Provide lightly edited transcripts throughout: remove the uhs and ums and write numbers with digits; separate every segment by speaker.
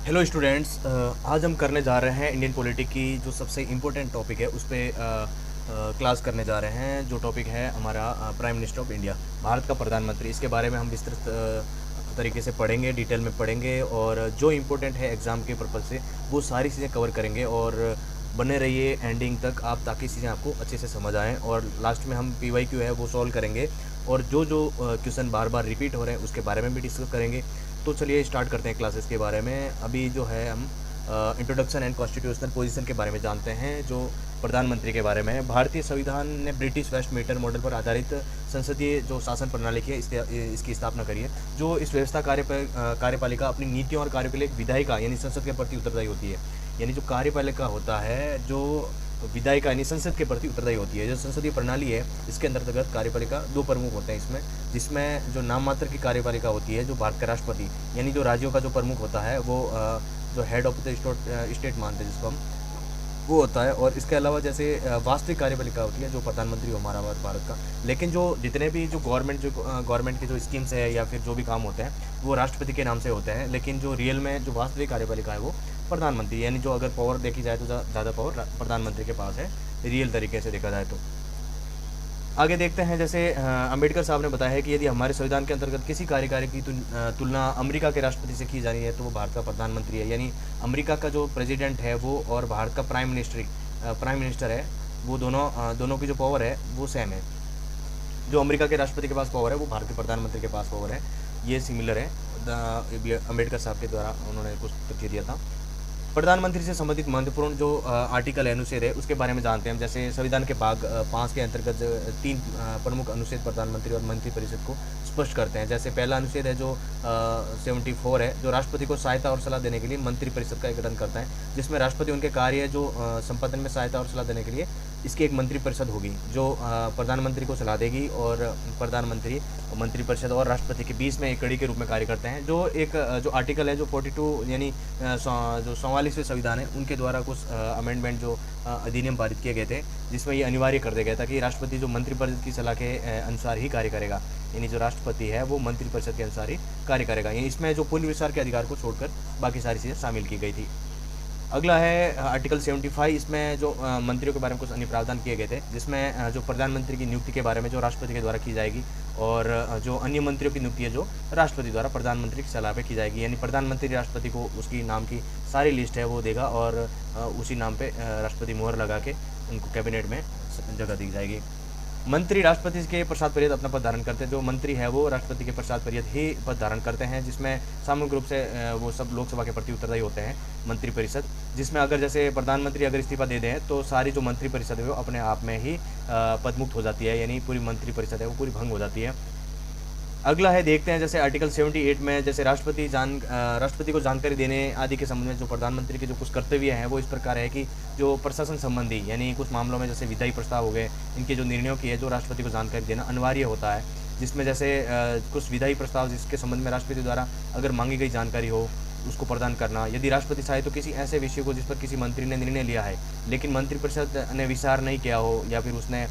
Speaker 1: Hello students, आज हम करने जा रहे हैं इंडियन पॉलिटी की जो सबसे इम्पोर्टेंट टॉपिक है उस पर क्लास करने जा रहे हैं। जो टॉपिक है हमारा prime minister of India, Bharat का प्रधानमंत्री। इसके बारे में हम विस्तृत तरीके से पढ़ेंगे, डिटेल में पढ़ेंगे और जो इम्पोर्टेंट है एग्ज़ाम के पर्पज़ से वो सारी चीज़ें कवर करेंगे। और बने रहिए एंडिंग तक आप, ताकि चीज़ें आपको अच्छे से समझ आएँ। और लास्ट में हम PYQ है वो सॉल्व करेंगे और जो जो क्वेश्चन बार बार रिपीट हो रहे हैं उसके बारे में भी डिस्कस करेंगे। तो चलिए स्टार्ट करते हैं क्लासेस के बारे में। अभी जो है हम इंट्रोडक्शन एंड कॉन्स्टिट्यूशनल पोजीशन के बारे में जानते हैं, जो प्रधानमंत्री के बारे में है। भारतीय संविधान ने ब्रिटिश वेस्टमिंस्टर मॉडल पर आधारित संसदीय जो शासन प्रणाली की है इसकी स्थापना करी है। जो इस व्यवस्था कार्यपालिका अपनी नीतियों और कार्यों के लिए एक विधायिका यानी संसद के प्रति उत्तरदायी होती है। यानी जो कार्यपालिका होता है, जो विधायिका यानी संसद के प्रति उत्तरदायी होती है। जो संसदीय प्रणाली है इसके अंतर्गत कार्यपालिका दो प्रमुख होते हैं इसमें, जिसमें जो नाम मात्र की कार्यपालिका होती है, जो भारत का राष्ट्रपति यानी जो राज्यों का जो प्रमुख होता है वो जो हेड ऑफ द स्टेट मानते हैं जिसको हम, वो होता है। और इसके अलावा जैसे वास्तविक कार्यपालिका होती है जो प्रधानमंत्री हो हमारा भारत का। लेकिन जो जितने भी जो गवर्नमेंट की जो स्कीम्स है या फिर जो भी काम होते हैं वो राष्ट्रपति के नाम से होते हैं। लेकिन जो रियल में जो वास्तविक कार्यपालिका है वो प्रधानमंत्री, यानी जो अगर पावर देखी जाए तो ज़्यादा पावर प्रधानमंत्री के पास है, रियल तरीके से देखा जाए तो। आगे देखते हैं। जैसे अंबेडकर साहब ने बताया है कि यदि हमारे संविधान के अंतर्गत किसी कार्यकारी की तुलना अमेरिका के राष्ट्रपति से की जा रही है तो वो भारत का प्रधानमंत्री है। यानी अमेरिका का जो प्रेसिडेंट है वो और भारत का प्राइम मिनिस्टर है, वो दोनों की जो पावर है वो सेम है। जो अमेरिका के राष्ट्रपति के पास पावर है वो भारत के प्रधानमंत्री के पास पावर है, ये सिमिलर है। अंबेडकर साहब के द्वारा उन्होंने कुछ तथ्य दिया था। प्रधानमंत्री से संबंधित महत्वपूर्ण जो आर्टिकल है, अनुच्छेद है, उसके बारे में जानते हैं हम। जैसे संविधान के भाग 5 के अंतर्गत तीन प्रमुख अनुच्छेद प्रधानमंत्री और मंत्रिपरिषद को स्पष्ट करते हैं। जैसे पहला अनुच्छेद है जो 74 है, जो राष्ट्रपति को सहायता और सलाह देने के लिए मंत्रिपरिषद का गठन करता है, जिसमें राष्ट्रपति उनके कार्य जो संपादन में सहायता और सलाह देने के लिए इसकी एक मंत्रिपरिषद होगी जो प्रधानमंत्री को सलाह देगी। और प्रधानमंत्री, मंत्रिपरिषद और राष्ट्रपति के बीच में एक कड़ी के रूप में कार्य करते हैं। जो एक जो आर्टिकल है जो 42 यानी जो 44वें संविधान है उनके द्वारा कुछ अमेंडमेंट जो अधिनियम पारित किए गए थे, जिसमें ये अनिवार्य कर दिया गया था कि राष्ट्रपति जो मंत्रिपरिषद की सलाह के अनुसार ही कार्य करेगा। यानी जो राष्ट्रपति है वो मंत्रिपरिषद के अनुसार ही कार्य करेगा। यानी इसमें जो पूर्ण विस्तार के अधिकार को छोड़कर बाकी सारी चीज़ें शामिल की गई थी। अगला है आर्टिकल 75। इसमें जो मंत्रियों के बारे में कुछ अन्य प्रावधान किए गए थे, जिसमें जो प्रधानमंत्री की नियुक्ति के बारे में जो राष्ट्रपति के द्वारा की जाएगी और जो अन्य मंत्रियों की नियुक्ति है जो राष्ट्रपति द्वारा प्रधानमंत्री की सलाह पे की जाएगी। यानी प्रधानमंत्री राष्ट्रपति को उसकी नाम की सारी लिस्ट है वो देगा और उसी नाम पे राष्ट्रपति मोहर लगा के उनको कैबिनेट में जगह दी जाएगी। मंत्री राष्ट्रपति के पश्चात पर्यद अपना पद धारण करते हैं। जो मंत्री है वो राष्ट्रपति के पश्चात पर्यद ही पद धारण करते हैं, जिसमें सामूहिक रूप से वो सब लोकसभा के प्रति उत्तरदायी होते हैं मंत्रिपरिषद। जिसमें अगर जैसे प्रधानमंत्री अगर इस्तीफा दे दें तो सारी जो मंत्रिपरिषद है वो अपने आप में ही पदमुक्त हो जाती है, यानी पूरी मंत्रिपरिषद है वो पूरी भंग हो जाती है। अगला है, देखते हैं जैसे आर्टिकल 78 में जैसे राष्ट्रपति को जानकारी देने आदि के संबंध में जो प्रधानमंत्री के जो कुछ कर्तव्य हैं वो इस प्रकार है कि जो प्रशासन संबंधी यानी कुछ मामलों में जैसे विधायी प्रस्ताव हो गए, इनके जो निर्णयों की है जो राष्ट्रपति को जानकारी देना अनिवार्य होता है। जिसमें जैसे कुछ विधायी प्रस्ताव जिसके संबंध में राष्ट्रपति द्वारा अगर मांगी गई जानकारी हो उसको प्रदान करना। यदि राष्ट्रपति चाहे तो किसी ऐसे विषय को जिस पर किसी मंत्री ने निर्णय लिया है लेकिन मंत्रिपरिषद ने विचार नहीं किया हो या फिर उसने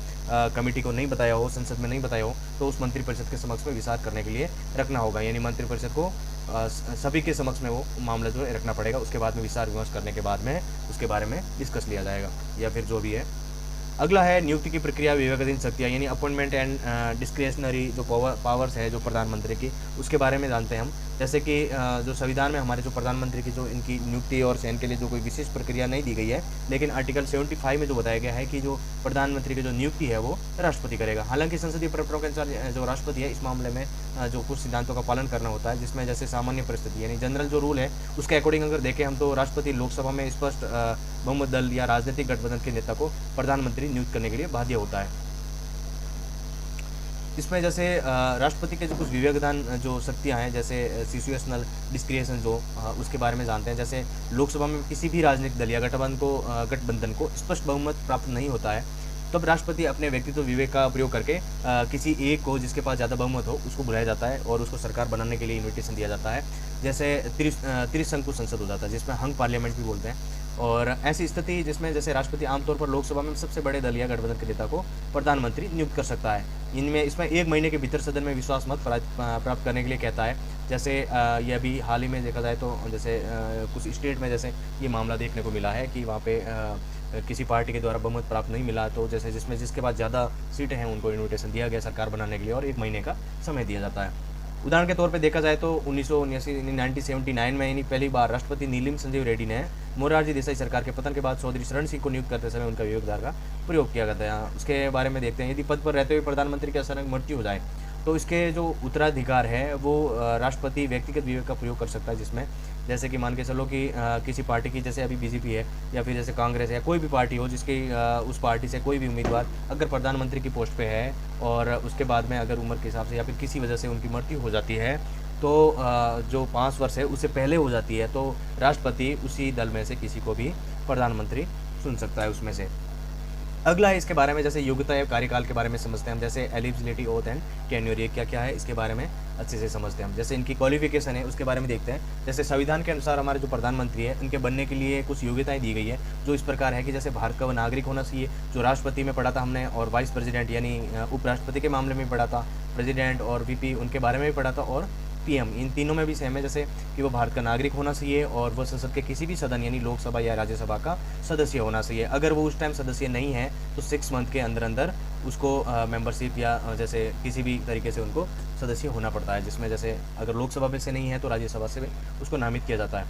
Speaker 1: कमेटी को नहीं बताया हो, संसद में नहीं बताया हो, तो उस मंत्रिपरिषद के समक्ष में विचार करने के लिए रखना होगा। यानी मंत्रिपरिषद को सभी के समक्ष में वो मामला जो है रखना पड़ेगा। उसके बाद में विचार विमर्श करने के बाद में उसके बारे में डिस्कस लिया जाएगा या फिर जो भी है। अगला है नियुक्ति की प्रक्रिया, विवेकाधीन शक्तियाँ यानी अपॉइंटमेंट एंड डिस्क्रिशनरी जो पावर्स है जो प्रधानमंत्री की, उसके बारे में जानते हैं हम। जैसे कि जो संविधान में हमारे जो प्रधानमंत्री की जो इनकी नियुक्ति और चयन के लिए जो कोई विशेष प्रक्रिया नहीं दी गई है, लेकिन आर्टिकल 75 में जो बताया गया है कि जो प्रधानमंत्री की जो नियुक्ति है वो राष्ट्रपति करेगा। हालांकि संसदीय परंपराओं के अनुसार जो राष्ट्रपति है इस मामले में जो कुछ सिद्धांतों का पालन करना होता है, जिसमें जैसे सामान्य परिस्थिति यानी जनरल जो रूल है उसके अकॉर्डिंग अगर देखें हम तो राष्ट्रपति लोकसभा में स्पष्ट बहुमत दल या राजनीतिक गठबंधन के नेता को प्रधानमंत्री नियुक्त करने के लिए बाध्य होता है। इसमें जैसे राष्ट्रपति के जो कुछ विवेकदान जो शक्तियाँ हैं, जैसे सिचुएशनल डिस्क्रिएशन जो उसके बारे में जानते हैं। जैसे लोकसभा में किसी भी राजनीतिक दल या गठबंधन को स्पष्ट बहुमत प्राप्त नहीं होता है, तब राष्ट्रपति अपने व्यक्तित्व विवेक का प्रयोग करके किसी एक को जिसके पास ज़्यादा बहुमत हो उसको बुलाया जाता है और उसको सरकार बनाने के लिए इन्विटेशन दिया जाता है। जैसे त्रिशंकु संसद हो जाता है, जिसमें हंग पार्लियामेंट भी बोलते हैं। और ऐसी स्थिति जिसमें जैसे राष्ट्रपति आमतौर पर लोकसभा में सबसे बड़े दल या गठबंधन के नेता को प्रधानमंत्री नियुक्त कर सकता है। इसमें 1 महीने के भीतर सदन में विश्वास मत प्राप्त करने के लिए कहता है। जैसे ये अभी हाल ही में देखा जाए तो जैसे कुछ स्टेट में जैसे ये मामला देखने को मिला है कि वहाँ पे किसी पार्टी के द्वारा बहुमत प्राप्त नहीं मिला, तो जैसे जिसके पास ज़्यादा सीटें हैं उनको इन्विटेशन दिया गया सरकार बनाने के लिए और 1 महीने का समय दिया जाता है। उदाहरण के तौर पे देखा जाए तो 1979 में यानी पहली बार राष्ट्रपति नीलम संजीव रेड्डी ने मोरारजी देसाई सरकार के पतन के बाद चौधरी शरण सिंह को नियुक्त करते समय उनका योगदान का प्रयोग किया गया था। उसके बारे में देखते हैं, यदि पद पर रहते हुए प्रधानमंत्री की अचानक मृत्यु हो जाए तो इसके जो उत्तराधिकार है वो राष्ट्रपति व्यक्तिगत विवेक का प्रयोग कर सकता है, जिसमें जैसे कि मान के चलो कि किसी पार्टी की, जैसे अभी बीजेपी है या फिर जैसे कांग्रेस है, कोई भी पार्टी हो जिसकी उस पार्टी से कोई भी उम्मीदवार अगर प्रधानमंत्री की पोस्ट पे है और उसके बाद में अगर उम्र के हिसाब से या फिर किसी वजह से उनकी मृत्यु हो जाती है तो जो 5 वर्ष है उससे पहले हो जाती है तो राष्ट्रपति उसी दल में से किसी को भी प्रधानमंत्री चुन सकता है उसमें से। अगला है इसके बारे में, जैसे योग्यता या कार्यकाल के बारे में समझते हैं हम, जैसे एलिजिबिलिटी ओथ एंड टेन्योर, ये क्या क्या है इसके बारे में अच्छे से समझते हैं हम। जैसे इनकी क्वालिफिकेशन है उसके बारे में देखते हैं। जैसे संविधान के अनुसार हमारे जो प्रधानमंत्री है उनके बनने के लिए कुछ योग्यताएं दी गई है जो इस प्रकार है कि जैसे भारत का नागरिक होना चाहिए, जो राष्ट्रपति में पढ़ा था हमने, और वाइस प्रेसिडेंट यानी उपराष्ट्रपति के मामले में पढ़ा था, प्रेसिडेंट और वीपी उनके बारे में भी पढ़ा था, और पीएम, इन तीनों में भी सेम है, जैसे कि वो भारत का नागरिक होना चाहिए और वह संसद के किसी भी सदन यानी लोकसभा या राज्यसभा का सदस्य होना चाहिए। अगर वो उस टाइम सदस्य नहीं है तो 6 मंथ के अंदर अंदर उसको मेंबरशिप या जैसे किसी भी तरीके से उनको सदस्य होना पड़ता है, जिसमें जैसे अगर लोकसभा में से नहीं है तो राज्यसभा से उसको नामित किया जाता है।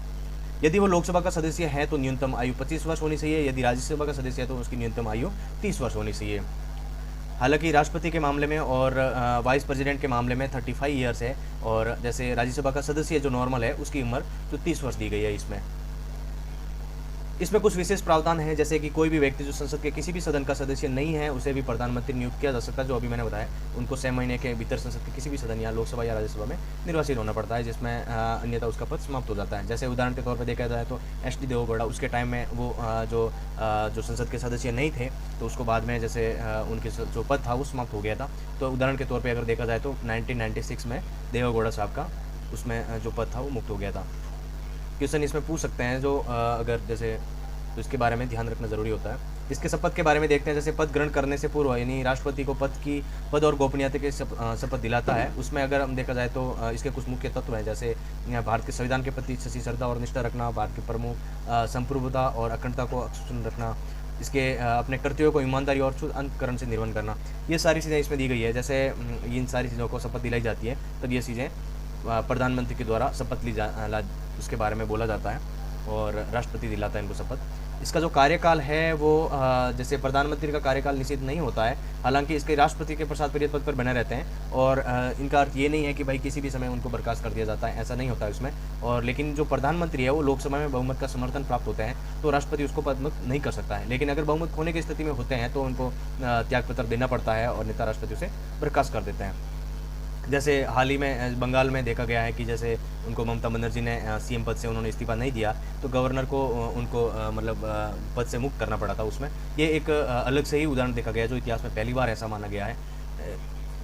Speaker 1: यदि वो लोकसभा का सदस्य है तो न्यूनतम आयु 25 वर्ष होनी चाहिए, यदि राज्यसभा का सदस्य है तो उसकी न्यूनतम आयु 30 वर्ष होनी चाहिए। हालांकि राष्ट्रपति के मामले में और वाइस प्रेसिडेंट के मामले में 35 ईयर्स है, और जैसे राज्यसभा का सदस्य जो नॉर्मल है उसकी उम्र जो 30 वर्ष दी गई है। इसमें कुछ विशेष प्रावधान है, जैसे कि कोई भी व्यक्ति जो संसद के किसी भी सदन का सदस्य नहीं है उसे भी प्रधानमंत्री नियुक्त किया जा सकता है, जो अभी मैंने बताया। उनको 6 महीने के भीतर संसद के किसी भी सदन या लोकसभा या राज्यसभा में निर्वाचित होना पड़ता है, जिसमें अन्यथा उसका पद समाप्त हो जाता है। जैसे उदाहरण के तौर पर देखा जाए तो एच.डी. देवेगौड़ा, उसके टाइम में वो जो संसद के सदस्य नहीं थे तो उसको बाद में जैसे उनके जो पद था वो समाप्त हो गया था। तो उदाहरण के तौर पर अगर देखा जाए तो 1996 में देवेगौड़ा साहब का उसमें जो पद था वो मुक्त हो गया था। क्वेश्चन इसमें पूछ सकते हैं जो अगर जैसे, तो इसके बारे में ध्यान रखना ज़रूरी होता है। इसके शपथ के बारे में देखते हैं। जैसे पद ग्रहण करने से पूर्व यानी राष्ट्रपति को पद और गोपनीयता के शपथ दिलाता है। उसमें अगर हम देखा जाए तो इसके कुछ मुख्य तत्व हैं, जैसे भारत के संविधान के प्रति सच्ची श्रद्धा और निष्ठा रखना, भारत के प्रमुख संप्रभुता और अखंडता को अक्षुण्ण रखना, इसके अपने कर्तव्यों को ईमानदारी और शुद्ध अंतकरण से निर्वहन करना, ये सारी चीज़ें इसमें दी गई है। जैसे इन सारी चीज़ों को शपथ दिलाई जाती है तब ये चीज़ें प्रधानमंत्री के द्वारा शपथ उसके बारे में बोला जाता है और राष्ट्रपति दिलाता है इनको शपथ। इसका जो कार्यकाल है वो जैसे प्रधानमंत्री का कार्यकाल निश्चित नहीं होता है, हालांकि इसके राष्ट्रपति के प्रसाद पद पर बने रहते हैं, और इनका अर्थ ये नहीं है कि भाई किसी भी समय उनको बर्खास्त कर दिया जाता है, ऐसा नहीं होता है उसमें। और लेकिन जो प्रधानमंत्री है वो लोकसभा में बहुमत का समर्थन प्राप्त होते हैं तो राष्ट्रपति उसको पदमुक्त नहीं कर सकता है, लेकिन अगर बहुमत खोने की स्थिति में होते हैं तो उनको त्यागपत्र देना पड़ता है और नेता राष्ट्रपति उसे बर्खास्त कर देते हैं। जैसे हाल ही में बंगाल में देखा गया है कि जैसे उनको ममता बनर्जी ने सीएम पद से उन्होंने इस्तीफा नहीं दिया तो गवर्नर को उनको मतलब पद से मुक्त करना पड़ा था। उसमें ये एक अलग से ही उदाहरण देखा गया जो इतिहास में पहली बार ऐसा माना गया है।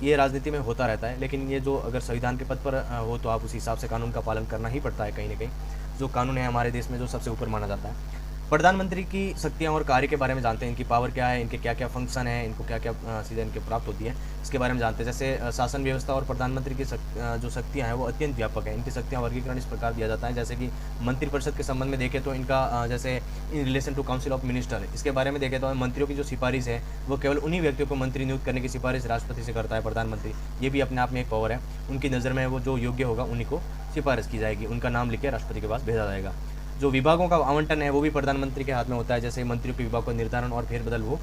Speaker 1: ये राजनीति में होता रहता है, लेकिन ये जो अगर संविधान के पद पर हो तो आप उस हिसाब से कानून का पालन करना ही पड़ता है। कहीं ना कहीं जो कानून है हमारे देश में जो सबसे ऊपर माना जाता है। प्रधानमंत्री की शक्तियां और कार्य के बारे में जानते हैं, इनकी पावर क्या है, इनके क्या क्या फंक्शन है, इनको क्या क्या चीज़ें इनके प्राप्त होती है, इसके बारे में जानते हैं। जैसे शासन व्यवस्था और प्रधानमंत्री की जो शक्तियां हैं वो अत्यंत व्यापक है। इनकी शक्तियां वर्गीकरण इस प्रकार दिया जाता है, जैसे कि मंत्रिपरिषद के संबंध में देखें तो इनका जैसे in relation to council of minister, इसके बारे में देखें तो मंत्रियों की जो सिफारिश है वो केवल उन्हीं व्यक्तियों को मंत्री नियुक्त करने की सिफारिश राष्ट्रपति से करता है प्रधानमंत्री। ये भी अपने आप में एक पावर है, उनकी नज़र में वो जो योग्य होगा उन्हीं को सिफारिश की जाएगी, उनका नाम लिख के राष्ट्रपति के पास भेजा जाएगा। जो विभागों का आवंटन है वो भी प्रधानमंत्री के हाथ में होता है, जैसे मंत्रियों के विभाग का निर्धारण और फेरबदल वो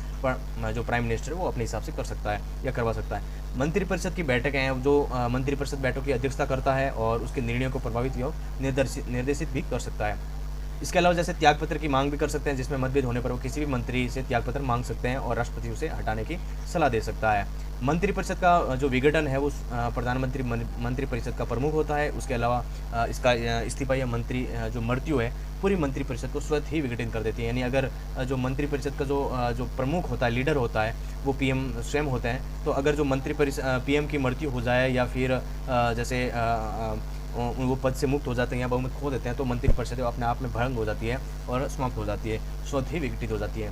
Speaker 1: जो प्राइम मिनिस्टर है वो अपने हिसाब से कर सकता है या करवा सकता है। मंत्रिपरिषद की बैठकें हैं जो मंत्रिपरिषद बैठकों की अध्यक्षता करता है और उसके निर्णयों को प्रभावित या निर्देशित भी कर सकता है। इसके अलावा जैसे त्यागपत्र की मांग भी कर सकते हैं, जिसमें मतभेद होने पर वो किसी भी मंत्री से त्यागपत्र मांग सकते हैं और राष्ट्रपति उसे हटाने की सलाह दे सकता है। मंत्रिपरिषद का जो विघटन है वो प्रधानमंत्री मंत्रिपरिषद का प्रमुख होता है। उसके अलावा इसका इस्तीफा या मंत्री जो मृत्यु है पूरी मंत्रिपरिषद को स्वतः ही विघटित कर देती है। यानी अगर जो मंत्रिपरिषद का जो प्रमुख होता है, लीडर होता है, वो पीएम स्वयं होते हैं, तो अगर जो पीएम की मृत्यु हो जाए या फिर जैसे वो पद से मुक्त हो जाते हैं या बहुमत खो देते हैं तो मंत्रिपरिषद अपने आप में भंग हो जाती है और समाप्त हो जाती है, स्वतः ही विघटित हो जाती है।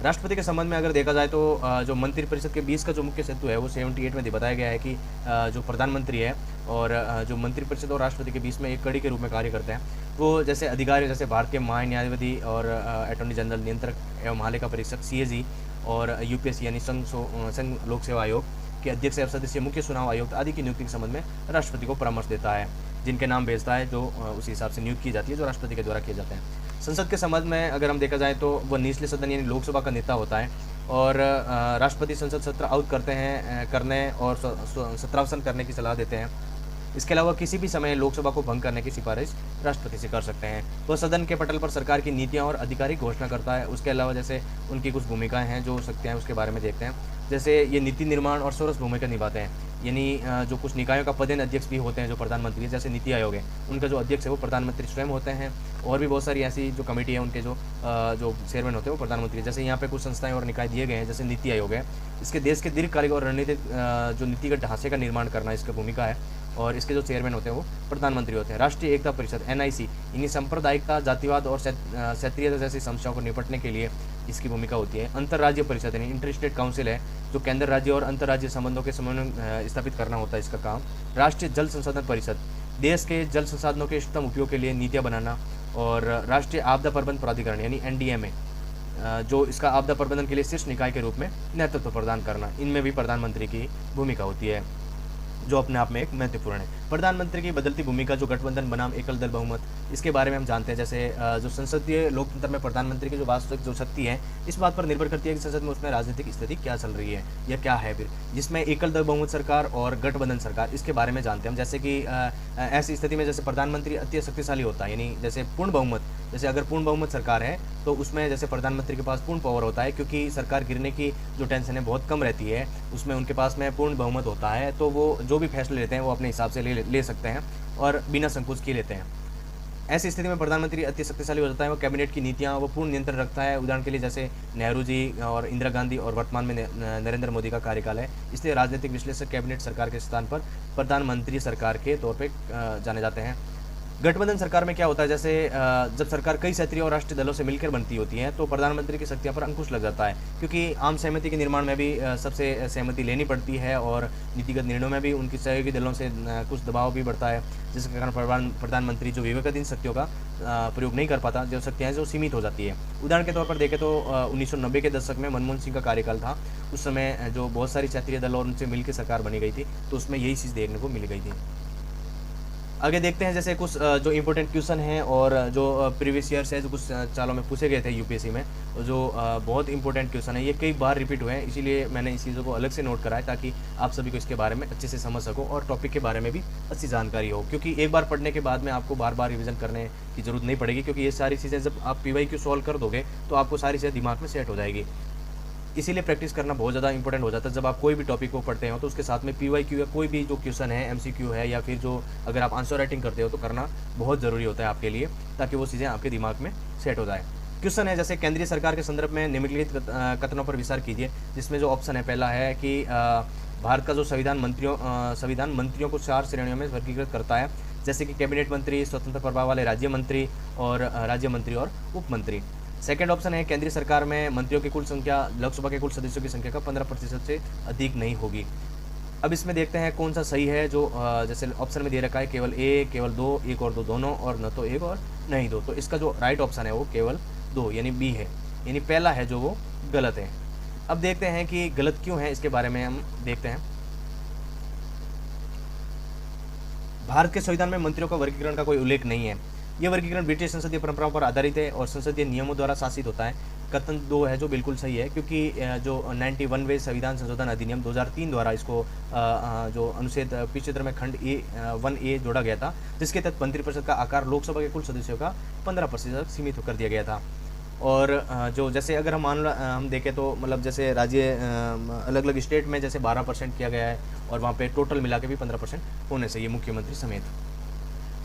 Speaker 1: राष्ट्रपति के संबंध में अगर देखा जाए तो जो मंत्रिपरिषद के 20 का जो मुख्य सत्व है वो 78 में बताया गया है कि जो प्रधानमंत्री है और जो मंत्रिपरिषद और राष्ट्रपति के बीच में एक कड़ी के रूप में कार्य करते हैं। वो जैसे अधिकारी जैसे भारत के महान्यायाधिपति और अटॉर्नी जनरल, नियंत्रक एवं महालेखा परीक्षक सीएजी और यूपीएससी यानी संघ लोक सेवा आयोग के अध्यक्ष एवं सदस्य, मुख्य चुनाव आयुक्त आदि की नियुक्ति के संबंध में राष्ट्रपति को परामर्श देता है, जिनके नाम भेजता है, जो उस हिसाब से नियुक्त की जाती है, जो राष्ट्रपति के द्वारा किए जाते हैं। संसद के संबंध में अगर हम देखा जाए तो वह निचले सदन यानी लोकसभा का नेता होता है और राष्ट्रपति संसद सत्र आउट करने और सत्रावसान करने की सलाह देते हैं। इसके अलावा किसी भी समय लोकसभा को भंग करने की सिफारिश राष्ट्रपति से कर सकते हैं। वह सदन के पटल पर सरकार की नीतियां और आधिकारिक घोषणा करता है। उसके अलावा जैसे उनकी कुछ भूमिकाएं हैं, जो शक्तियां हैं, उसके बारे में देखते हैं। जैसे ये नीति निर्माण और सरस भूमिका निभाते हैं, यानी जो कुछ निकायों का पदेन अध्यक्ष भी होते हैं, जो प्रधानमंत्री है, जैसे नीति आयोग है, उनका जो अध्यक्ष है वो प्रधानमंत्री स्वयं होते हैं। और भी बहुत सारी ऐसी जो कमेटी है, उनके जो चेयरमैन होते हैं वो प्रधानमंत्री। जैसे यहाँ पे कुछ संस्थाएं और निकाय दिए गए हैं, जैसे नीति आयोग है, इसके देश के दीर्घकालिक और रणनीतिक जो नीतिगत ढांचे का निर्माण करना इसकी भूमिका है, और इसके जो चेयरमैन होते हैं वो प्रधानमंत्री होते हैं। राष्ट्रीय एकता परिषद एनआईसी, इन्हीं सांप्रदायिकता, जातिवाद और क्षेत्रीयता जैसी समस्याओं को निपटने के लिए इसकी भूमिका होती है। अंतर्राज्यीय परिषद यानी इंटर स्टेट काउंसिल है, जो केंद्र राज्य और अंतर्राज्यीय संबंधों के समन्वय स्थापित करना होता है इसका काम। राष्ट्रीय जल संसाधन परिषद, देश के जल संसाधनों के इष्टतम उपयोग के लिए नीतियाँ बनाना। और राष्ट्रीय आपदा प्रबंधन प्राधिकरण यानी एनडीएमए, जो इसका आपदा प्रबंधन के लिए शीर्ष निकाय के रूप में नेतृत्व प्रदान करना, इनमें भी प्रधानमंत्री की भूमिका होती है, जो अपने आप में एक महत्वपूर्ण है। प्रधानमंत्री की बदलती भूमिका, जो गठबंधन बनाम एकल दल बहुमत, इसके बारे में हम जानते हैं। जैसे जो संसदीय लोकतंत्र में प्रधानमंत्री की जो वास्तविक जो शक्ति है, इस बात पर निर्भर करती है कि संसद में उसमें राजनीतिक स्थिति क्या चल रही है या क्या है फिर, जिसमें एकल दल बहुमत सरकार और गठबंधन सरकार, इसके बारे में जानते हैं हम। जैसे कि ऐसी स्थिति में जैसे प्रधानमंत्री अति शक्तिशाली होता है, यानी जैसे पूर्ण बहुमत, जैसे अगर पूर्ण बहुमत सरकार है तो उसमें जैसे प्रधानमंत्री के पास पूर्ण पावर होता है, क्योंकि सरकार गिरने की जो टेंशन है बहुत कम रहती है, उसमें उनके पास में पूर्ण बहुमत होता है, तो वो जो भी फैसले लेते हैं वो अपने हिसाब से ले सकते हैं और बिना संकोच किए लेते हैं। ऐसी स्थिति में प्रधानमंत्री अति शक्तिशाली हो जाता है। वो कैबिनेट की नीतियां वो पूर्ण नियंत्रण रखता है। उदाहरण के लिए जैसे नेहरू जी और इंदिरा गांधी और वर्तमान में नरेंद्र मोदी का कार्यकाल है, इसलिए राजनीतिक विश्लेषक कैबिनेट सरकार के स्थान पर प्रधानमंत्री सरकार के तौर पर जाने जाते हैं। गठबंधन सरकार में क्या होता है, जैसे जब सरकार कई क्षेत्रीय और राष्ट्रीय दलों से मिलकर बनती होती है तो प्रधानमंत्री की शक्तियों पर अंकुश लग जाता है, क्योंकि आम सहमति के निर्माण में भी सबसे सहमति लेनी पड़ती है और नीतिगत निर्णयों में भी उनकी सहयोगी दलों से कुछ दबाव भी बढ़ता है, जिसके कारण प्रधानमंत्री जो विवेकाधीन शक्तियों का प्रयोग नहीं कर पाता, जो शक्तियाँ जो सीमित हो जाती है। उदाहरण के तौर पर देखें तो 1990 के दशक में मनमोहन सिंह का कार्यकाल था। उस समय जो बहुत सारी क्षेत्रीय दल और उनसे मिलकर सरकार बनी गई थी, तो उसमें यही चीज़ देखने को मिल गई थी। आगे देखते हैं जैसे कुछ जो इम्पोर्टेंट क्वेश्चन हैं और जो प्रीवियस ईयर्स है, जो कुछ सालों में पूछे गए थे यूपीएससी में, जो बहुत इंपॉर्टेंट क्वेश्चन है। ये कई बार रिपीट हुए हैं, इसीलिए मैंने इस चीज़ों को अलग से नोट करा है, ताकि आप सभी को इसके बारे में अच्छे से समझ सको और टॉपिक के बारे में भी अच्छी जानकारी हो, क्योंकि एक बार पढ़ने के बाद में आपको बार बार रिविजन करने की जरूरत नहीं पड़ेगी, क्योंकि ये सारी चीज़ें जब आप PYQ सॉल्व कर दोगे तो आपको सारी चीज़ें दिमाग में सेट हो जाएगी। इसीलिए प्रैक्टिस करना बहुत ज़्यादा इंपॉर्टेंट हो जाता है। जब आप कोई भी टॉपिक को पढ़ते हो तो उसके साथ में PYQ या कोई भी जो क्वेश्चन है, MCQ है, या फिर जो अगर आप आंसर राइटिंग करते हो तो करना बहुत ज़रूरी होता है आपके लिए, ताकि वो चीज़ें आपके दिमाग में सेट हो जाए। क्वेश्चन है जैसे केंद्रीय सरकार के संदर्भ में निम्नलिखित कथनों पर विचार कीजिए, जिसमें जो ऑप्शन है पहला है कि भारत का जो संविधान मंत्रियों को 4 श्रेणियों में वर्गीकृत करता है, जैसे कि कैबिनेट मंत्री, स्वतंत्र प्रभाव वाले राज्य मंत्री और उप मंत्री। सेकेंड ऑप्शन है केंद्रीय सरकार में मंत्रियों की कुल संख्या लोकसभा के कुल सदस्यों की संख्या का 15% से अधिक नहीं होगी। अब इसमें देखते हैं कौन सा सही है। जो जैसे ऑप्शन में दे रखा है केवल 1, केवल 2, 1 और 2 दोनों, और न तो 1 और नहीं 2, तो इसका जो राइट ऑप्शन है वो केवल 2 यानी बी है, यानी पहला है जो वो गलत है। अब देखते हैं कि गलत क्यों है, इसके बारे में हम देखते हैं। भारत के संविधान में मंत्रियों का वर्गीकरण का कोई उल्लेख नहीं है। यह वर्गीकरण ब्रिटिश संसदीय परंपराओं पर आधारित है और संसदीय नियमों द्वारा शासित होता है। कथन 2 है जो बिल्कुल सही है, क्योंकि जो 91वें संविधान संशोधन अधिनियम 2003 द्वारा इसको जो अनुच्छेद 75 में खंड 1A जोड़ा गया था, जिसके तहत मंत्रिपरिषद का आकार लोकसभा के कुल सदस्यों का 15% सीमित कर दिया गया था। और जो जैसे अगर हम देखें तो मतलब जैसे राज्य अलग अलग स्टेट में जैसे 12% किया गया है, और वहाँ पे टोटल मिला के भी 15% होने चाहिए मुख्यमंत्री समेत।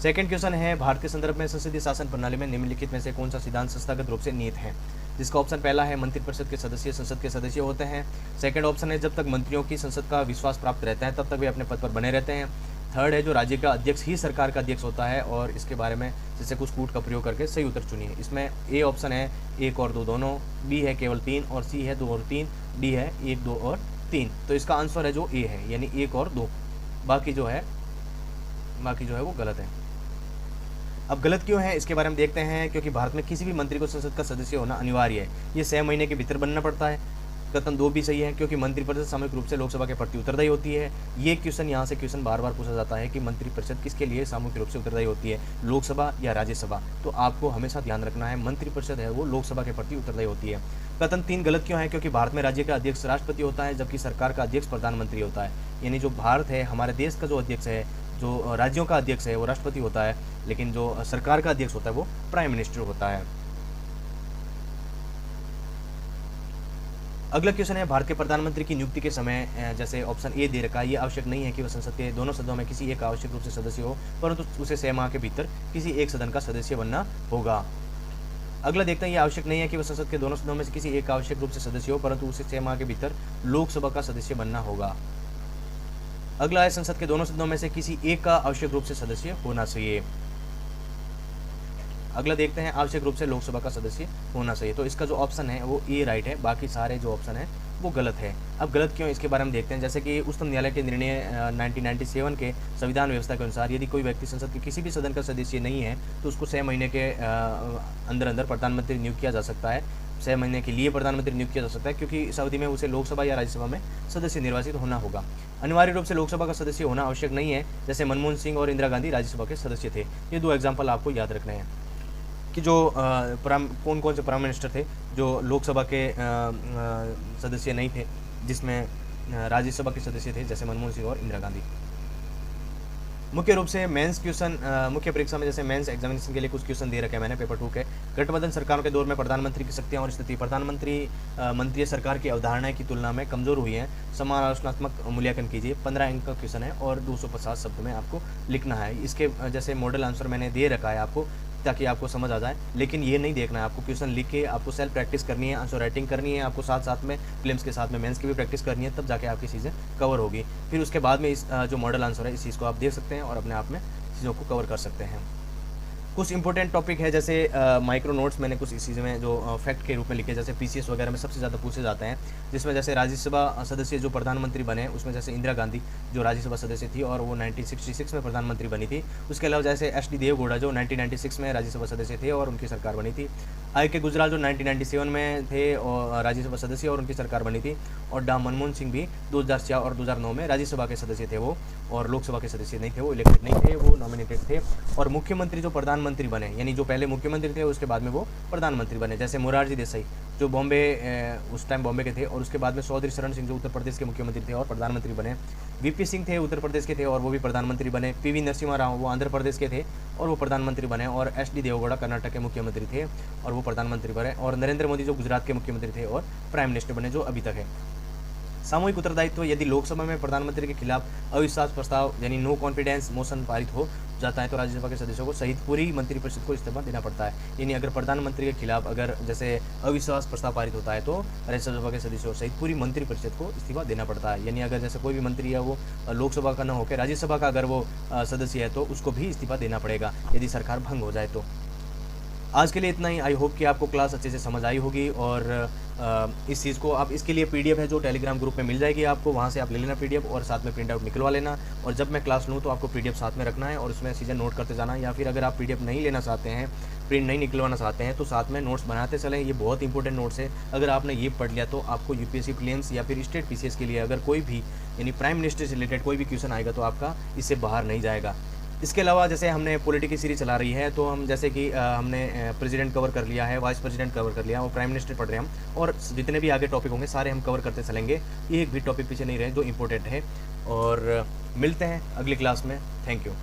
Speaker 1: सेकंड क्वेश्चन है भारत के संदर्भ में संसदीय शासन प्रणाली में निम्नलिखित में से कौन सा सिद्धांत संस्थागत रूप से निहित है, जिसका ऑप्शन पहला है मंत्रिपरिषद के सदस्य संसद के सदस्य होते हैं। सेकंड ऑप्शन है जब तक मंत्रियों की संसद का विश्वास प्राप्त रहता है तब तक वे अपने पद पर बने रहते हैं। थर्ड है जो राज्य का अध्यक्ष ही सरकार का अध्यक्ष होता है, और इसके बारे में जैसे कुछ कूट का प्रयोग करके सही उत्तर चुनिए। इसमें ए ऑप्शन है 1 और 2 दोनों, बी है केवल 3, और सी है 2 और 3, डी है 1, 2 और 3। तो इसका आंसर है जो ए है, यानी 1 और 2, बाकी जो है बाकी जो है वो गलत है। अब गलत क्यों है इसके बारे में देखते हैं। क्योंकि भारत में किसी भी मंत्री को संसद का सदस्य होना अनिवार्य है। ये 6 महीने के भीतर बनना पड़ता है। कथन 2 भी सही है, क्योंकि मंत्रिपरिषद सामूहिक रूप से लोकसभा के प्रति उत्तरदायी होती है। ये क्वेश्चन यहाँ से क्वेश्चन बार बार पूछा जाता है कि मंत्रिपरिषद किसके लिए सामूहिक रूप से उत्तरदायी होती है, लोकसभा या राज्यसभा। तो आपको हमेशा ध्यान रखना है मंत्रिपरिषद है वो लोकसभा के प्रति उत्तरदायी होती है। कथन 3 गलत क्यों है, क्योंकि भारत में राज्य का अध्यक्ष राष्ट्रपति होता है, जबकि सरकार का अध्यक्ष प्रधानमंत्री होता है। यानी जो भारत है, हमारे देश का जो अध्यक्ष है, जो राज्यों का अध्यक्ष है वो राष्ट्रपति होता है, लेकिन जो सरकार का अध्यक्ष होता है वो प्राइम मिनिस्टर होता है। अगला क्वेश्चन है, भारत के प्रधानमंत्री की नियुक्ति के समय जैसे ऑप्शन ए दे रखा है, ये आवश्यक नहीं है कि वह संसद के दोनों सदनों में किसी एक आवश्यक रूप से सदस्य हो, परंतु उसे 6 माह के भीतर किसी एक सदन का सदस्य बनना होगा। अगला देखते हैं, ये आवश्यक नहीं है कि वह संसद के दोनों सदनों में से किसी एक आवश्यक रूप से सदस्य हो, परंतु उसे 6 माह के भीतर लोकसभा का सदस्य बनना होगा। अगला है, संसद के दोनों सदनों में से किसी एक का आवश्यक रूप से सदस्य होना चाहिए। अगला देखते हैं, आवश्यक रूप से लोकसभा का सदस्य होना चाहिए। तो इसका जो ऑप्शन है वो ए राइट है, बाकी सारे जो ऑप्शन है वो गलत है। अब गलत क्यों, इसके बारे में देखते हैं। जैसे कि उच्चतम न्यायालय के निर्णय 1997 के संविधान व्यवस्था के अनुसार यदि कोई व्यक्ति संसद के किसी भी सदन का सदस्य नहीं है तो उसको 6 महीने के अंदर अंदर प्रधानमंत्री नियुक्त किया जा सकता है। 6 महीने के लिए प्रधानमंत्री नियुक्त किया जा सकता है, क्योंकि इस अवधि में उसे लोकसभा या राज्यसभा में सदस्य निर्वाचित होना होगा। अनिवार्य रूप से लोकसभा का सदस्य होना आवश्यक नहीं है। जैसे मनमोहन सिंह और इंदिरा गांधी राज्यसभा के सदस्य थे। ये 2 एग्जाम्पल आपको याद रखने हैं कि जो कौन कौन से प्राइम मिनिस्टर थे जो लोकसभा के सदस्य नहीं थे, जिसमें राज्यसभा के सदस्य थे, जैसे मनमोहन सिंह और इंदिरा गांधी। मुख्य रूप से मेंस क्वेश्चन, मुख्य परीक्षा में जैसे मेंस एग्जामिनेशन के लिए कुछ क्वेश्चन दे रखे हैं मैंने पेपर 2 के। गठबंधन सरकारों के दौर में प्रधानमंत्री की शक्तियां और स्थिति, प्रधानमंत्री मंत्रीय सरकार की अवधारणाएं की तुलना में कमजोर हुई है, समालोचनात्मक मूल्यांकन कीजिए। 15 अंक का क्वेश्चन है और 250 शब्द में आपको लिखना है। इसके जैसे मॉडल आंसर मैंने दे रखा है आपको, ताकि आपको समझ आ जाए। लेकिन ये नहीं देखना है, आपको क्वेश्चन लिख के आपको सेल्फ प्रैक्टिस करनी है, आंसर राइटिंग करनी है, आपको साथ साथ में प्रीलिम्स के साथ में मेंस की भी प्रैक्टिस करनी है, तब जाके आपकी चीज़ें कवर होगी। फिर उसके बाद में इस जो मॉडल आंसर है इस चीज़ को आप देख सकते हैं और अपने आप में चीज़ों को कवर कर सकते हैं। कुछ इंपॉर्टेंट टॉपिक है, जैसे माइक्रो नोट्स मैंने कुछ इस चीज़ में जो फैक्ट के रूप में लिखे, जैसे पीसीएस वगैरह में सबसे ज़्यादा पूछे जाते हैं, जिसमें जैसे राज्यसभा सदस्य जो प्रधानमंत्री बने उसमें जैसे इंदिरा गांधी जो राज्यसभा सदस्य थी और वो 1966 में प्रधानमंत्री बनी थी। उसके अलावा जैसे एच.डी. देवगौड़ा जो 1996 में राज्यसभा सदस्य थे और उनकी सरकार बनी थी। आई.के. गुजराल जो 1997 में थे और राज्यसभा सदस्य और उनकी सरकार बनी थी। और डॉ. मनमोहन सिंह भी 2004 और 2009 में राज्यसभा के सदस्य थे वो, और लोकसभा के सदस्य नहीं थे, वो इलेक्टेड नहीं थे, वो नॉमिनेटेड थे। और मुख्यमंत्री जो प्रधानमंत्री बने, यानी जो पहले मुख्यमंत्री थे उसके बाद में वो प्रधानमंत्री बने, जैसे मोरारजी देसाई जो बॉम्बे उस टाइम बॉम्बे के थे, और उसके बाद में चौधरी चरण सिंह जो उत्तर प्रदेश के मुख्यमंत्री थे और प्रधानमंत्री बने। वीपी सिंह थे उत्तर प्रदेश के थे और वो भी प्रधानमंत्री बने। पीवी नरसिम्हा राव वो आंध्र प्रदेश के थे और वो प्रधानमंत्री बने। और एच.डी. देवगौड़ा कर्नाटक के मुख्यमंत्री थे और वो प्रधानमंत्री बने। और नरेंद्र मोदी जो गुजरात के मुख्यमंत्री थे और प्राइम मिनिस्टर बने, जो अभी तक है। सामूहिक उत्तरदायित्व, यदि लोकसभा में प्रधानमंत्री के खिलाफ अविश्वास प्रस्ताव यानी नो कॉन्फिडेंस मोशन पारित हो जाता है तो राज्यसभा के सदस्यों को सहित पूरी मंत्रिपरिषद को इस्तीफा देना पड़ता है। यानी अगर प्रधानमंत्री के खिलाफ अगर जैसे अविश्वास प्रस्ताव पारित होता है तो राज्यसभा के सदस्यों सहित पूरी मंत्रिपरिषद को इस्तीफा देना पड़ता है। यानी अगर जैसे कोई भी मंत्री है वो लोकसभा का न होकर राज्यसभा का अगर वो सदस्य है तो उसको भी इस्तीफा देना पड़ेगा यदि सरकार भंग हो जाए तो। आज के लिए इतना ही। आई होप कि आपको क्लास अच्छे से समझ आई होगी। और इस चीज़ को आप, इसके लिए पीडीएफ है जो टेलीग्राम ग्रुप में मिल जाएगी आपको, वहाँ से आप ले लेना पीडीएफ और साथ में प्रिंट आउट निकलवा लेना। और जब मैं क्लास लूँ तो आपको पीडीएफ साथ में रखना है और उसमें चीज़ें नोट करते जाना। या फिर अगर आप पीडीएफ नहीं लेना चाहते हैं, प्रिंट नहीं निकलवाना चाहते हैं, तो साथ में नोट्स बनाते चलें। ये बहुत इंपॉर्टेंट नोट्स है। अगर आपने ये पढ़ लिया तो आपको यूपीएससी प्रीलिम्स या फिर स्टेट पीसीएस के लिए अगर कोई भी यानी प्राइम मिनिस्टर से रिलेटेड कोई भी क्वेश्चन आएगा तो आपका इससे बाहर नहीं जाएगा। इसके अलावा जैसे हमने पॉलिटी की सीरीज चला रही है, तो हम जैसे कि हमने प्रेसिडेंट कवर कर लिया है, वाइस प्रेसिडेंट कवर कर लिया और प्राइम मिनिस्टर पढ़ रहे हैं हम, और जितने भी आगे टॉपिक होंगे सारे हम कवर करते चलेंगे। एक भी टॉपिक पीछे नहीं रहे जो इम्पोर्टेंट है। और मिलते हैं अगली क्लास में। Thank you.